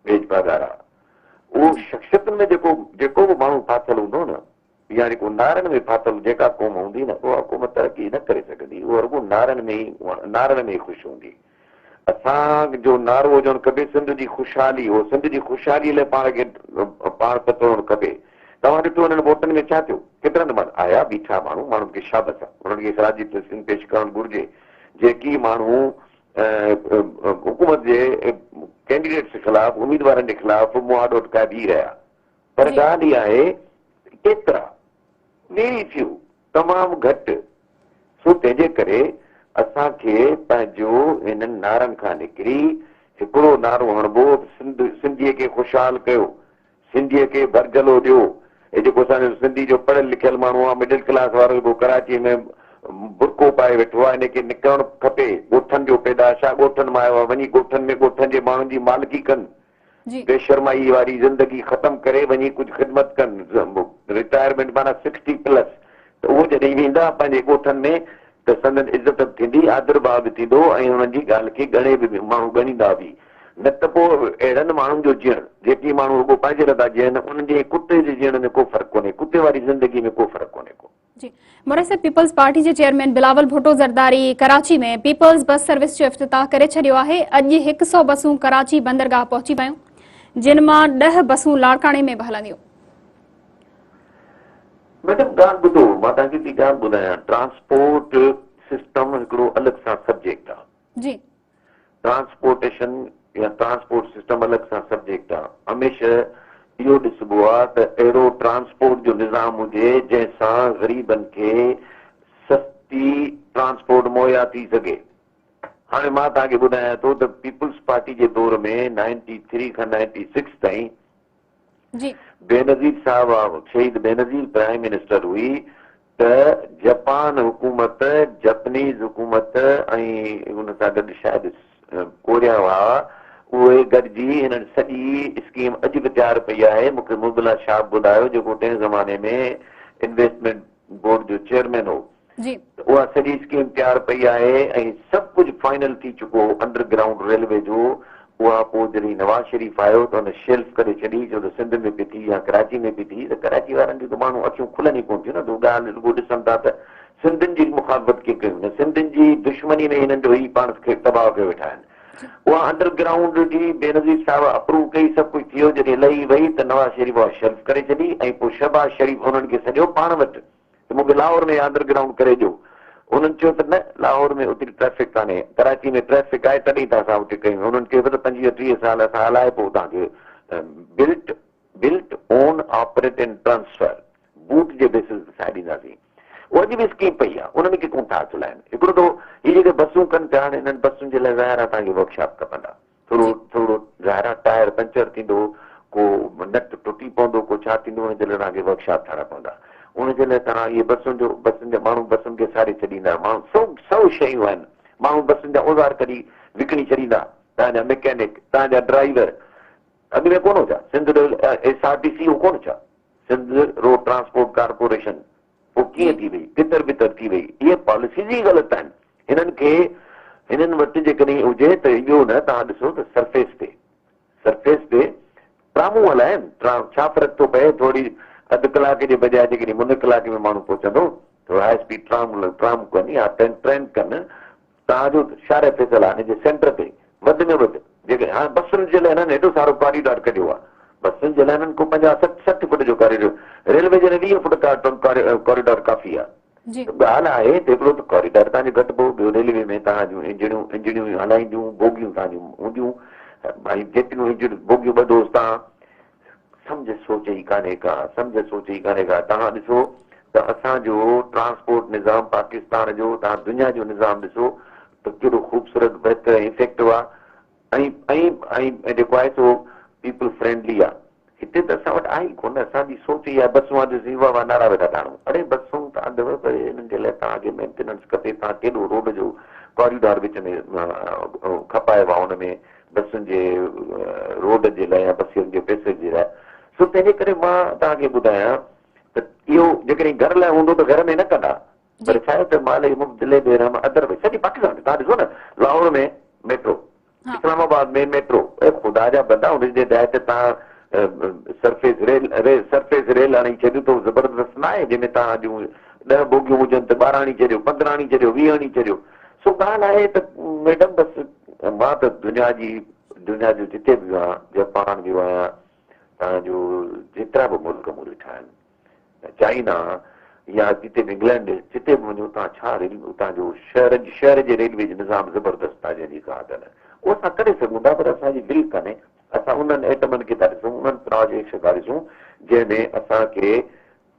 Speaker 2: बेजपादारा। उहो शख़्सियतुनि में जेको बि माण्हू फाथल हूंदो न, या जेको नारनि में फाथल जेका क़ौम हूंदी न, उहा क़ौम तरक़ी न करे सघंदी। उहा रुॻो नारनि में ई ख़ुशि हूंदी। असांजो नारो हुजणु खपे सिंध जी ख़ुशहाली। हो सिंध जी ख़ुशहालीअ लाइ पाण पतोड़णु खपे। तव्हां ॾिठो हुननि वोटनि में छा थियो? केतिरनि माण्हू आया, बीठा माण्हुनि खे शाबस आहे, उन्हनि खे साजी तस्लीम पेश करणु घुरिजे। जेकी माण्हू हुकूमत जे कैंडिडेट्स जे ख़िलाफ़, उम्मीदवारनि जे ख़िलाफ़ मुआडो टकाए बीह रहिया, पर ॻाल्हि इहा आहे केतिरा, वेरी फ्यू, तमामु घटि। सो तंहिंजे करे असांखे पंहिंजो हिननि नारनि खां निकिरी हिकिड़ो नारो हणिबो, सिंधीअ खे ख़ुशहाल कयो, सिंधीअ खे भरजलो ॾियो। हे जेको असांजो सिंधी जो पढ़ियल लिखियल माण्हू आहे, मिडिल क्लास वारो, जेको कराची में बुरको पाए वेठो आहे, हिनखे निकिरणु खपे। ॻोठनि जो पैदाश आहे, ॻोठनि मां आयो आहे, वञी ॻोठनि जे माण्हुनि जी मालिकी कनि, बेशर्माई वारी ज़िंदगी ख़तमु करे वञी कुझु ख़िदमत कनि, रिटायरमेंट माना 60+ त उहो जॾहिं वेंदा पंहिंजे ॻोठनि में त संदन इज़त थींदी, आदर भाव बि थींदो ऐं हुननि जी ॻाल्हि खे ॻणे बि माण्हू ॻणींदा बि। न त पोइ अहिड़नि माण्हुनि जो जीअण, जेकी माण्हू रुॻो पंहिंजे लाइ था जीअनि, उन्हनि जे कुते जे जीअण में को फ़र्क़ु कोन्हे, कुते वारी ज़िंदगी में को फ़र्क़ु कोन्हे को।
Speaker 1: जी मोराई साहब, पीपल्स पार्टी जे चेयरमैन बिलावल भुट्टो ज़रदारी कराची में पीपल्स बस सर्विस जो इफ्तिताह करे छॾियो आहे। अॼु 100 बसूं कराची बंदरगाह पहुची वियूं, जिन मां 10 बसूं लाड़काणे में बि हलंदियूं।
Speaker 2: मैडम ॻाल्हि ॿुधो, मां तव्हांखे ॿी ॻाल्हि ॿुधायां। ट्रांसपोर्ट सिस्टम हिकिड़ो अलॻि सां सब्जेक्ट आहे।
Speaker 1: जी
Speaker 2: ट्रांसपोर्टेशन या ट्रांसपोर्ट सिस्टम अलॻि सां सब्जेक्ट आहे। हमेशह इहो ॾिसबो आहे त अहिड़ो ट्रांसपोर्ट जो निज़ाम हुजे जंहिंसां ग़रीबनि खे सस्ती ट्रांसपोर्ट मुहैया थी सघे। हाणे मां तव्हांखे ॿुधायां थो त पीपल्स पार्टी जे दौर में 93 खां 96 ताईं बेनज़ीर साहब, शहीद बेनज़ीर प्राइम मिनिस्टर हुई, त जापान हुकूमत, जपनीज़ हुकूमत ऐं हुन सां गॾु शायदि कोरिया हुआ, उहे गॾिजी हिननि सॼी स्कीम अॼु बि तयारु कई आहे। मूंखे मुबला शाह ॿुधायो, जेको तंहिं ज़माने में इन्वेस्टमेंट बोर्ड जो चेयरमैन हो। उहा सॼी स्कीम तयारु कई आहे ऐं सभु कुझु फाइनल थी चुको अंडरग्राउंड रेलवे जो। उहा पोइ जॾहिं नवाज़ शरीफ़ आयो त हुन शेल्फ करे छॾी, छो त सिंध में बि थी या कराची में बि थी, त कराची वारनि जूं त माण्हू अखियूं खुलनि ई कोन थियूं न। तूं ॻाल्हि रुॻो ॾिसनि था त सिंधियुनि जी मुखालफ़त कीअं कयूं न, सिंधियुनि जी दुश्मनी में हिननि जो ई पाण खे तबाह कयो वेठा आहिनि। उहा अंडरग्राउंड जी बेनज़ीर साहब अप्रूव कई, सभु कुझु थियो। जॾहिं लही वई त नवाज़ शरीफ़ उहा शेल्फ करे छॾी ऐं पोइ शहबाज़ शरीफ़ हुननि खे सॼो पाण वटि त मूंखे लाहौर में अंडरग्राउंड करे ॾियो। उन्हनि चयो त न, लाहौर में उते ट्रैफिक कान्हे, कराची में ट्रैफिक आहे, तॾहिं त असां उते कयूं। उन्हनि चयो त 25-30 साल असां हलाए पोइ तव्हांखे built on operate and transfer boot J basis ते असां ॾींदासीं। उहा अॼु बि स्कीम पई आहे, उन्हनि खे कोन था हलाइनि। हिकिड़ो त इहे जेके बसूं कनि था, हाणे हिननि बसुनि जे लाइ ज़ाहिर आहे तव्हांखे वर्कशॉप खपंदा। थोरो ज़ाहिर आहे टायर पंचर थींदो, को नट टुटी पवंदो, को छा थींदो, हुनजे लाइ तव्हांखे वर्कशॉप ठाहिणा पवंदा। उनजे लाइ तव्हां इहे बसुनि जा माण्हू बसुनि खे सारे छॾींदा, माण्हू सौ शयूं आहिनि। माण्हू बसुनि जा औज़ार कढी विकिणी छॾींदा, तव्हांजा मैकेनिक, तव्हांजा ड्राइवर। अॻु में कोन हो छा सिंध SRTC हो कोन छा, सिंध रोड ट्रांसपोर्ट कारपोरेशन, पोइ कीअं थी वई, तितर बितर थी वई। इहे पॉलिसीज़ ई ग़लति आहिनि। हिननि वटि जेकॾहिं हुजे त इहो न, तव्हां ॾिसो त सरफेस ते ट्रामूं हलाइनि, छा फ़र्क़ु थो पए? थोरी अधु कलाक जे बजाए जेकॾहिं मुने कलाक में माण्हू पहुचंदो, थोरो हाई स्पीड ट्राम कनि या ट्रेन कनि। तव्हांजो शारे फैसल आहे हिन जे सेंटर ते वधि में वधि जेके हाणे बसुनि जे लाइ हिननि हेॾो सारो कॉरिडोर कढियो आहे, बसुनि जे लाइ हिननि को 50-60 फुट जो कॉरिडोर, रेलवे जे लाइ 20 फुट कॉरिडोर काफ़ी आहे।
Speaker 1: जी
Speaker 2: ॻाल्हि आहे हिकिड़ो त कॉरिडोर तव्हांजो घटि पोइ ॿियो रेलवे में तव्हां जूं इंजणियूं हलाईंदियूं, बोगियूं तव्हांजूं हूंदियूं, भाई जेतिरियूं इंजणियूं बोगियूं ॿधोसि तव्हां, सम्झ सोच ई कान्हे का, सम्झ सोच ई कान्हे का। तव्हां ॾिसो त असांजो ट्रांसपोर्ट निज़ाम पाकिस्तान जो, तव्हां दुनिया जो निज़ाम ॾिसो त केॾो ख़ूबसूरत बहितर इफेक्टिव आहे ऐं जेको आहे सो पीपल फ्रेंडली आहे। हिते त असां वटि आहे ई कोन, असांजी सोच ई आहे बसूं आहे वाह नारा वेठा ठाहियूं। अड़े बसूं तव्हां ॾियो पर हिननि जे लाइ तव्हांखे मेंटेनेंस खपे, तव्हां केॾो रोड जो कॉरिडोर विच में खपाइबो आहे, हुन में बसुनि जे रोड जे लाइ या बसियुनि जे पैसे जे लाइ। सो तंहिंजे करे मां तव्हांखे ॿुधायां त इहो जेकॾहिं घर लाइ हूंदो त घर में न कंदा, पर छा आहे त माल ई मुफ़्त दिले बेरहम अदर में सॼी पाकिस्तान तव्हां ॾिसो न, लाहौर में मेट्रो, इस्लामाबाद में मेट्रो, ऐं ख़ुदा जा बंदा हुनजे तहत तव्हां सरफेस रेल आणी छॾियो त ज़बरदस्त न आहे, जंहिंमें तव्हां जूं 10 बोगियूं हुजनि त 12 आणी छॾियो, 15 आणी छॾियो, 20 आणी छॾियो। सो ॻाल्हि आहे त मैडम बसि मां त दुनिया जो जिते बि आहियां, जापान वियो आहियां, तव्हांजो जेतिरा बि मुल्क मूं ॾिठा आहिनि, चाइना या जिते बि इंग्लैंड, जिते बि वञो तव्हां छा उतां जो शहर जे रेलवे जो निज़ाम ज़बरदस्त आहे, जंहिंजी का ॻाल्हि उहो असां करे सघूं था, पर असांजी दिलि कान्हे। असां उन्हनि आइटमनि खे था ॾिसूं, उन्हनि प्रोजेक्ट्स था ॾिसूं जंहिंमें असांखे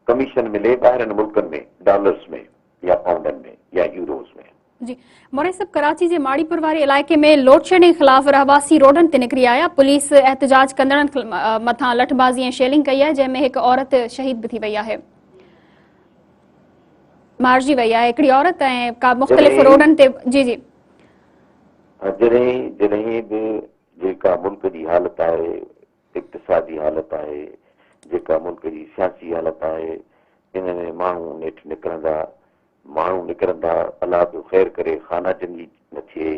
Speaker 2: कमीशन मिले ॿाहिरनि मुल्कनि में, डॉलर्स में या पाउंडनि में या यूरोस में।
Speaker 1: जी मोरे साहब, कराची जे माड़ीपुर वारे इलाइक़े में लोड शेडिंग ख़िलाफ़ रहवासी रोडनि ते निकिरी आया। पुलिस एहतजाज कंदड़नि मथां लठबाज़ी ऐं शेलिंग कई आहे, जंहिंमें हिकु औरत शहीद बि थी वई आहे, मारिजी वई आहे हिकिड़ी औरत, ऐं का मुख़्तलिफ़ रोडनि ते। जी जी
Speaker 2: जॾहिं बि जेका मुल्क जी हालत आहे, इक़्तिसादी हालत आहे, जेका मुल्क जी सियासी हालत आहे, इन में माण्हू नेठि निकिरंदा, अलाह जो ख़ैर करे, खाना जंगी न थिए,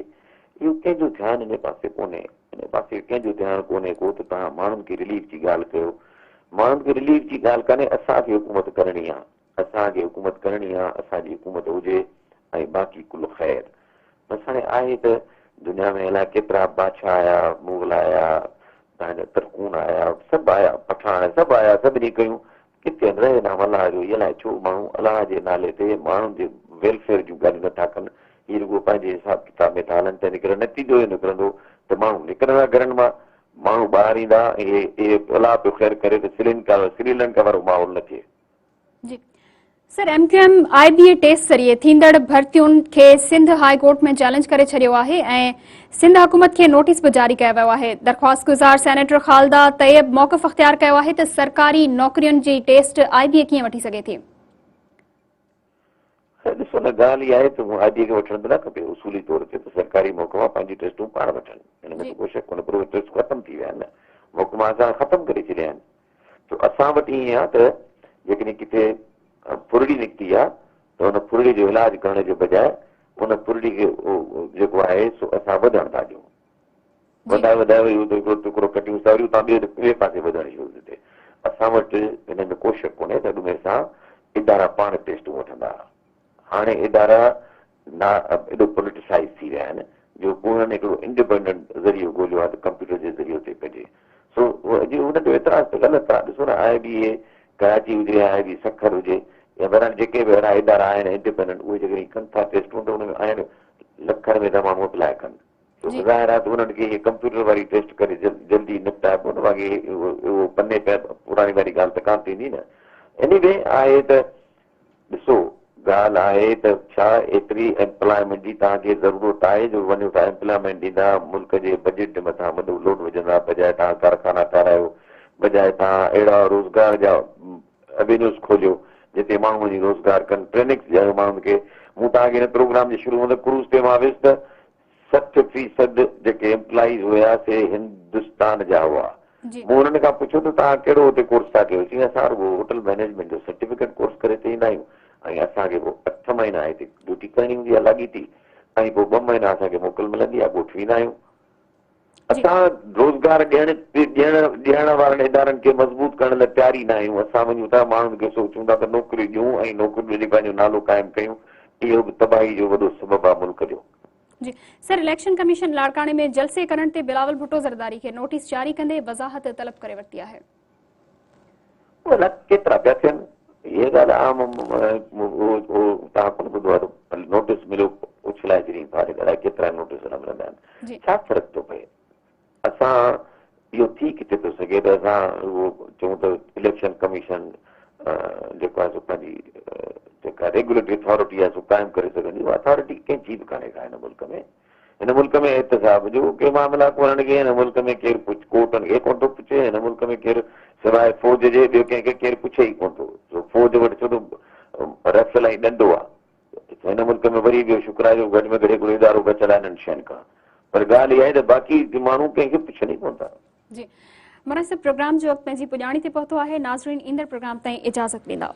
Speaker 2: इहो कंहिंजो ध्यानु इन पासे कोन्हे। इन पासे कंहिंजो ध्यानु कोन्हे को त तव्हां माण्हुनि खे रिलीफ जी ॻाल्हि कयो। माण्हुनि खे रिलीफ जी ॻाल्हि कान्हे, असांखे हुकूमत करणी आहे, असांखे हुकूमत करणी आहे, असांजी हुकूमत हुजे ऐं बाक़ी कुल ख़ैर। बसि हाणे आहे त दुनिया में अलाए केतिरा बादशाह आया, मुगल आया, तव्हांजा तरकून आया, सभु आया, पठान सभु आया, सभिनी कयूं, किथे रहे न अलाह जो। इहे लाइ छो माण्हू अलाह जे नाले ते माण्हुनि जे वेलफेयर जूं ॻाल्हियूं नथा कनि, इहे रुॻो पंहिंजे हिसाब किताब में था हलनि, त निकिरनि। नतीजो इहो निकिरंदो त माण्हू निकिरंदा घरनि मां, माण्हू ॿाहिरि ईंदा, इहे अलाह पियो ख़ैर करे त श्रीलंका वारो माहौल न थिए।
Speaker 1: जी सर, MQM IBA टेस्ट ज़रिए थींदड़ भर्तियुनि खे सिंध हाई कोर्ट में चैलेंज करे छॾियो आहे ऐं सिंध हुकूमत खे नोटिस बि जारी कयो वियो आहे। दरख़्वास्त गुज़ार सेनेटर ख़ालिदा तैयब मौक़िफ़ अख़्तियार कयो आहे त सरकारी नौकरियुनि जी टेस्ट IBA कीअं वठी सघे थी।
Speaker 2: ॾिसो न, ॻाल्हि इहा आहे त IBA खे वठण त न खपे, उसूली तौर ते त सरकारी महकमा पंहिंजी टेस्टूं पाण वठनि, हिन में कोई शक कोन्हे, पर उहे टेस्ट ख़तमु थी विया आहिनि, महकमा असां ख़तमु करे छॾिया आहिनि। त असां वटि ईअं आहे त जेकॾहिं किथे फुरड़ी निकिती आहे त हुन फुरड़ी जो इलाजु करण जे बजाए हुन फुरड़ी खे जेको आहे सो असां वधण था ॾियूं, वधाए टुकड़ो कटियूं था वरी तव्हां ॿिए पासे वधण जी ज़रूरत आहे। असां वटि हिन में को शक कोन्हे त अॻु में सां इदारा पाण टेस्टूं वठंदा। हाणे इदारा एॾो पोलिटिसाइज़ थी विया आहिनि जो उन्हनि हिकिड़ो इंडिपेंडेंट ज़रियो ॻोल्हियो आहे त कंप्यूटर जे ज़रिए ते कजे। सो अॼु हुनजो एतिरा ग़लति आहे। ॾिसो न, IBA कराची हुजे, IBA सखर हुजे, या बहरहाल जेके बि अहिड़ा इदारा आहिनि इंडिपेंडेंट, उहे जेकॾहिं कनि था टेस्टूं त हुन में आहिनि लखनि में तमामु अप्लाए कनि। ज़ाहिर आहे त हुननि खे इहे कंप्यूटर वारी टेस्ट करे जल्दी निपटाइबो न, बाक़ी उहो पने पुराणी वारी ॻाल्हि त कान थींदी न। एनीवे आहे त ॾिसो, ॻाल्हि आहे त छा एतिरी एम्प्लॉयमेंट जी तव्हांखे ज़रूरत आहे जो वञो था एम्प्लॉयमेंट ॾींदा, मुल्क जे बजट जे मथां वॾो लोड विझंदा, बजाए तव्हां कारखाना ठारायो, बजाए तव्हां अहिड़ा रोज़गार जा एवेन्यूज़ खोलियो जिते माण्हू वञी रोज़गार कनि, ट्रेनिंग ॾियो माण्हुनि खे। मूं तव्हांखे हिन प्रोग्राम जे शुरू में क्रूज़ ते मां वियुसि त 60% जेके एम्प्लॉइज़ हुया से हिंदुस्तान जा हुआ। मूं हुननि खां पुछियो त तव्हां कहिड़ो हुते कोर्स था कयो? चई असां रुॻो होटल मैनेजमेंट जो सर्टिफिकेट कोर्स करे ते ईंदा आहियूं ऐं असांखे पोइ 8 महीना हिते ड्यूटी करणी हूंदी आहे लाॻीती, ऐं पोइ 2 महीना असांखे मोकल मिलंदी आहे, ॻोठ वेंदा आहियूं। असां रोज़गार ॾियण वारनि इदारनि खे मज़बूत करण लाइ तयार ई न आहियूं। असां वञूं था माण्हुनि खे सोचूं था त नौकिरी ॾियूं ऐं नौकिरी ॾेई पंहिंजो नालो क़ाइमु कयूं, इहो बि तबाही जो वॾो सबबु आहे मुल्क जो।
Speaker 1: जी सर, इलेक्शन कमीशन लाड़काने में जलसे करण ते बिलावल भुट्टो ज़रदारी के नोटिस जारी कंदे वज़ाहत तलब करे वरिती आहे।
Speaker 2: अलॻि केतिरा पिया थियनि इहे ॻाल्हि आम तव्हां कोन ॿुधो आहे नोटिस मिलियो उछलाए छॾी फाड़े अलाए केतिरा नोटिस न मिलंदा आहिनि छा फ़र्क़ु थो पए असां इहो थी किथे थो सघे त असां उहो चऊं त इलेक्शन कमीशन जेको आहे सो पंहिंजी जेका रेगुलेटरी अथॉरिटी आहे सो क़ाइमु करे सघंदी उहा अथॉरिटी कंहिंजी बि कान्हे का हिन मुल्क में एहतसाब जो के मामला कोन्हनि के हिन मुल्क में केरु कोर्टनि खे कोन थो पुछे हिन मुल्क में केरु सवाइ फ़ौज जे ॿियो कंहिंखे केरु पुछे ई कोन थो फ़ौज वटि छो त रफ़ल ऐं ॾंडो आहे हिन मुल्क में वरी ॿियो शुक्र आहे जो घटि में घटि हिकिड़ो इदारो बचियल आहे इन्हनि शयुनि खां पर ॻाल्हि इहा आहे त बाक़ी माण्हू कंहिंखे पुछनि ई कोन था।
Speaker 1: जी मराई साहब, प्रोग्राम जो वक़्तु पंहिंजी पुॼाणी ते पहुतो आहे। नाज़रीन ईंदड़ प्रोग्राम ताईं इजाज़त ॾींदा।